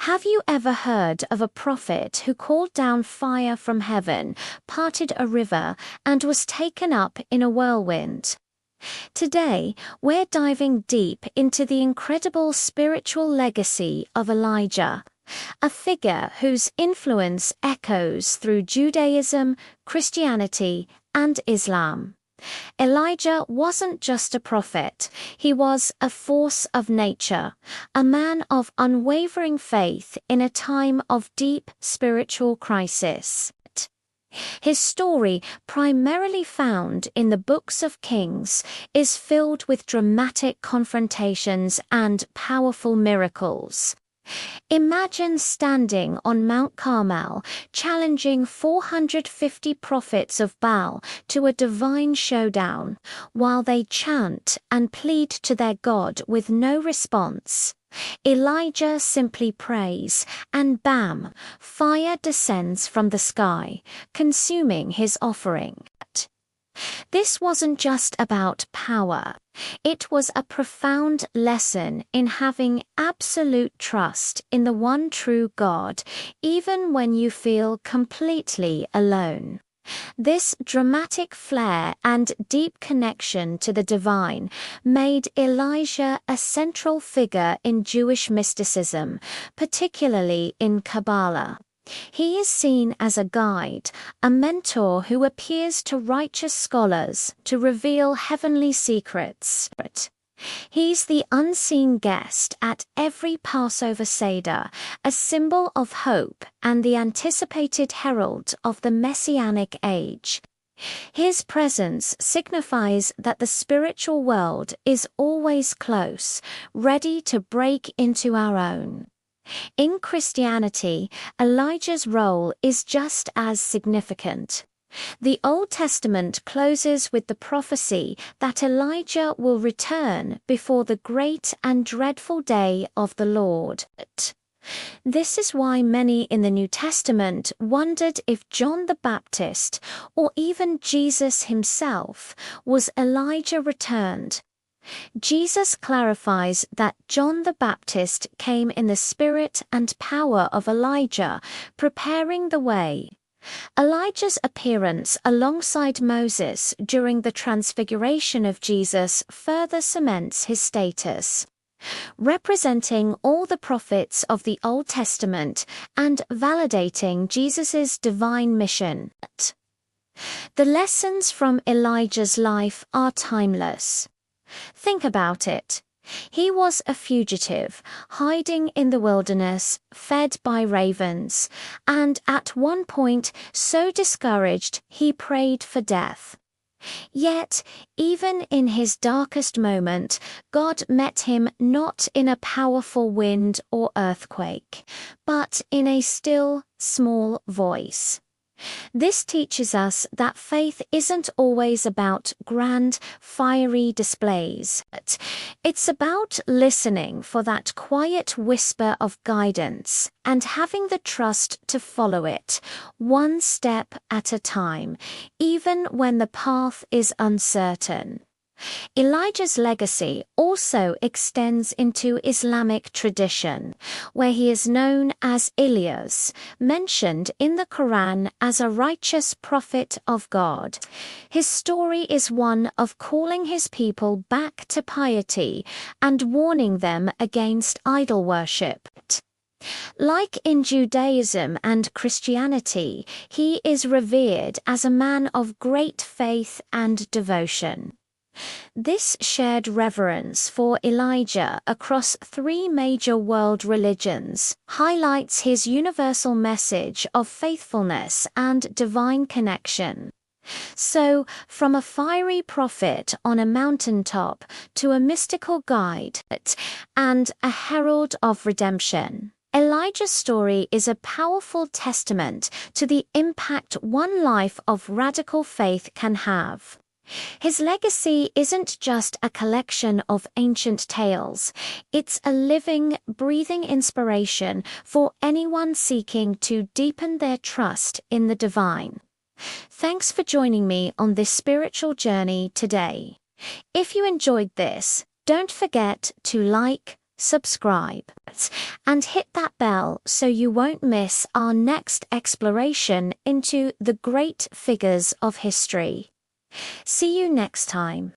Have you ever heard of a prophet who called down fire from heaven, parted a river, and was taken up in a whirlwind? Today, we're diving deep into the incredible spiritual legacy of Elijah, a figure whose influence echoes through Judaism, Christianity, and Islam. Elijah wasn't just a prophet, he was a force of nature, a man of unwavering faith in a time of deep spiritual crisis. His story, primarily found in the books of Kings, is filled with dramatic confrontations and powerful miracles. Imagine standing on Mount Carmel, challenging 450 prophets of Baal to a divine showdown, while they chant and plead to their God with no response. Elijah simply prays, and bam, fire descends from the sky, consuming his offering. This wasn't just about power. It was a profound lesson in having absolute trust in the one true God, even when you feel completely alone. This dramatic flair and deep connection to the divine made Elijah a central figure in Jewish mysticism, particularly in Kabbalah. He is seen as a guide, a mentor who appears to righteous scholars to reveal heavenly secrets. He's the unseen guest at every Passover Seder, a symbol of hope and the anticipated herald of the Messianic age. His presence signifies that the spiritual world is always close, ready to break into our own. In Christianity, Elijah's role is just as significant. The Old Testament closes with the prophecy that Elijah will return before the great and dreadful day of the Lord. This is why many in the New Testament wondered if John the Baptist, or even Jesus himself, was Elijah returned. Jesus clarifies that John the Baptist came in the spirit and power of Elijah, preparing the way. Elijah's appearance alongside Moses during the transfiguration of Jesus further cements his status. Representing all the prophets of the Old Testament and validating Jesus' divine mission. The lessons from Elijah's life are timeless. Think about it. He was a fugitive, hiding in the wilderness, fed by ravens, and at one point so discouraged he prayed for death. Yet, even in his darkest moment, God met him not in a powerful wind or earthquake, but in a still, small voice. This teaches us that faith isn't always about grand, fiery displays. It's about listening for that quiet whisper of guidance and having the trust to follow it, one step at a time, even when the path is uncertain. Elijah's legacy also extends into Islamic tradition, where he is known as Ilyas, mentioned in the Quran as a righteous prophet of God. His story is one of calling his people back to piety and warning them against idol worship. Like in Judaism and Christianity, he is revered as a man of great faith and devotion. This shared reverence for Elijah across three major world religions highlights his universal message of faithfulness and divine connection. So, from a fiery prophet on a mountaintop to a mystical guide and a herald of redemption, Elijah's story is a powerful testament to the impact one life of radical faith can have. His legacy isn't just a collection of ancient tales, it's a living, breathing inspiration for anyone seeking to deepen their trust in the divine. Thanks for joining me on this spiritual journey today. If you enjoyed this, don't forget to like, subscribe, and hit that bell so you won't miss our next exploration into the great figures of history. See you next time.